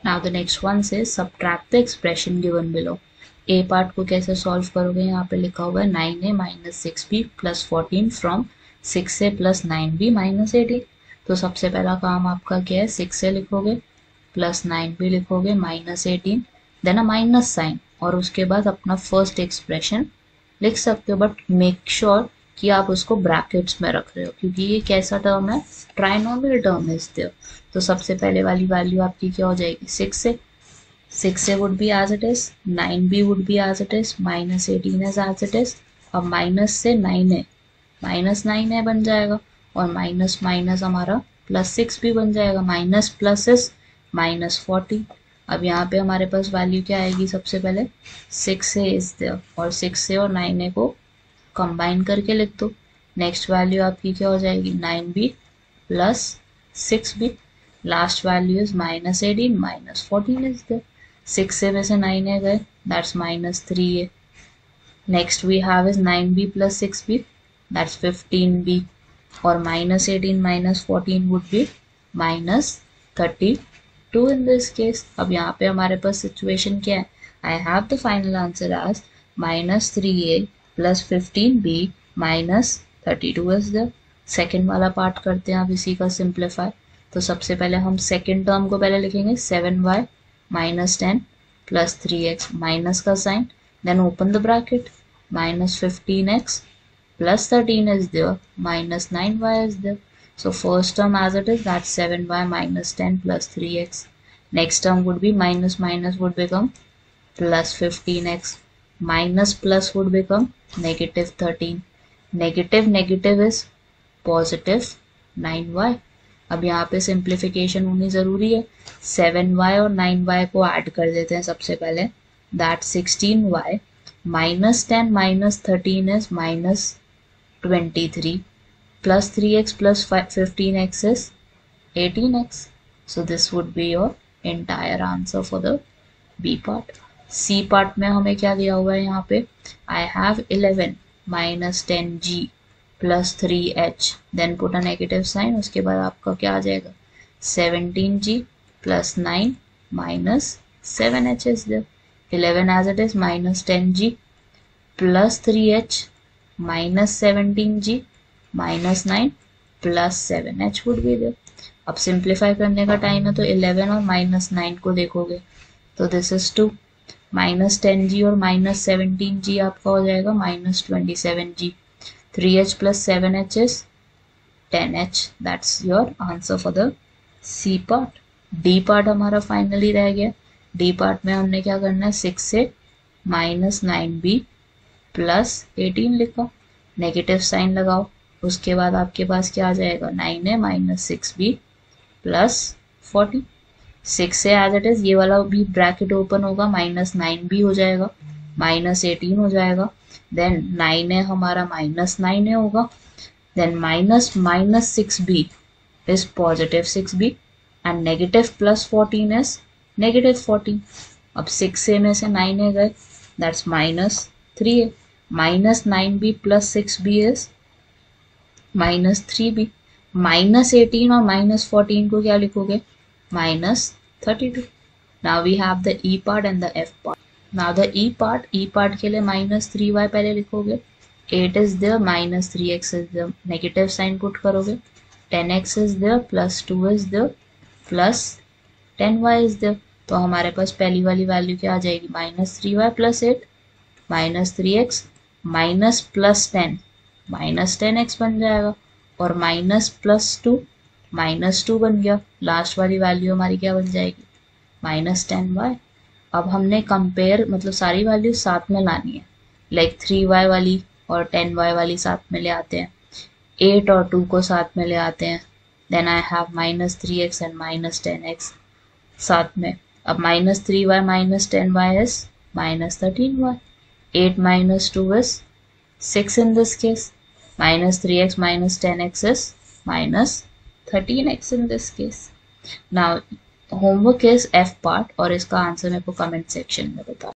Now the next one से subtract the expression given below. A part को कैसे solve करोगे, यहाँ पे लिखा हुआ है 9a minus 6b plus 14 from 6a plus 9b minus 18। तो सबसे पहला काम आपका क्या है, 6a लिखोगे प्लस 9b लिखोगे minus 18, then a minus sign, और उसके बाद अपना फर्स्ट एक्सप्रेशन लिख सकते हो, बट मेक श्योर कि आप उसको ब्रैकेट्स में रख रहे हो, क्योंकि ये कैसा टर्म है, ट्राइनोमियल टर्म इज देयर। तो सबसे पहले वाली वैल्यू आपकी क्या हो जाएगी, 6a would be as it is, 9b would be as it is, minus 18 is as it is। अब माइनस से 9a, माइनस 9a बन जाएगा, और माइनस माइनस हमारा प्लस 6 भी बन जाएगा, माइनस प्लस इज माइनस 40। अब यहाँ पे हमारे पास वैल्यू क्या आएगी, सबसे पहले 6a इज देयर, और 6a और 9a को कंबाइन करके लिख दो। नेक्स्ट वैल्यू आपकी क्या हो जाएगी, 9b plus 6b, last value is minus 18 minus 14 is there. 6a में से 9a गए, that's minus 3a। Next we have is 9b plus 6b, that's 15b, और minus 18 minus 14 would be minus 32 in this case. अब यहाँ पे हमारे पास situation क्या है, I have the final answer as minus 3a plus 15b minus 32 is the. Second वाला part करते हैं अब इसी का सिंप्लीफाई। तो सबसे पहले हम सेकेंड टर्म को पहले लिखेंगे, 7y minus 10 plus 3x, minus का sign, then open the bracket, minus 15x plus 13 is there, minus 9y is there. So first term as it is, that's 7y minus 10 plus 3x. Next term would be minus minus would become plus 15x. Minus plus would become negative 13. Negative negative is positive 9y. अब यहाँ पे simplification होनी ज़रूरी है। 7y और 9y को add कर देते हैं सबसे पहले, that 16y minus 10 minus 13 is minus 23 plus 3x plus 15x is 18x. So this would be your entire answer for the B part. C part में हमें क्या दिया हुआ है यहाँ पे, I have 11 minus 10g plus 3h, then put a negative sign, उसके बाद आपका क्या आ जाएगा, 17g plus 9 minus 7h is there, 11 as it is minus 10g plus 3h minus 17g minus 9 plus 7h would be there. अब simplify करने का time है, तो 11 और माइनस 9 को देखोगे तो दिस इज 2, माइनस 10g और माइनस 17g आपका हो जाएगा minus 27g, 3h plus 7h is 10h। That's your answer for the C part. D part हमारा फाइनली रह गया। डी पार्ट में हमने क्या करना है, 6 से माइनस 9b प्लस 18 लिखा, नेगेटिव साइन लगाओ, उसके बाद आपके पास क्या आ जाएगा, 9a माइनस 6b प्लस 40। 6 से एज इट इज, ये वाला भी ब्रैकेट ओपन होगा, माइनस 9b हो जाएगा, माइनस 18 हो जाएगा, देन 9a हमारा माइनस 9a होगा, then minus minus 6b is positive 6b, and negative plus 14 is negative 14। अब 6a में से 9a गए, that's minus 3a, minus 9b plus 6b is minus 3b, minus 18 और माइनस 14 को क्या लिखोगे, minus 32। Now we have the E part and the F part. Now the E part के लिए माइनस 3y पहले लिखोगे, 8 is there minus 3x is there, negative sign put करोगे, 10x is there plus 2 is there plus 10y is there. तो हमारे पास पहली वाली वैल्यू क्या आ जाएगी, minus 3y plus 8 minus 3x minus plus 10 minus 10x बन जाएगा, और माइनस प्लस 2 माइनस 2 बन गया। लास्ट वाली वैल्यू हमारी क्या बन जाएगी, माइनस 10y। अब हमने कंपेयर, मतलब सारी वैल्यू साथ में लानी है, लाइक 3y वाली और 10y वाली साथ में ले आते हैं, 8 और 2 को साथ में ले आते हैं, then I have minus 3x and minus 10x साथ में। अब minus 3y minus 10y is minus 13y, 8 minus 2 is 6 in this case, minus 3x minus 10x is minus 13x in this case. Now homework is F part, और इसका answer मेरे को comment section में बताओ।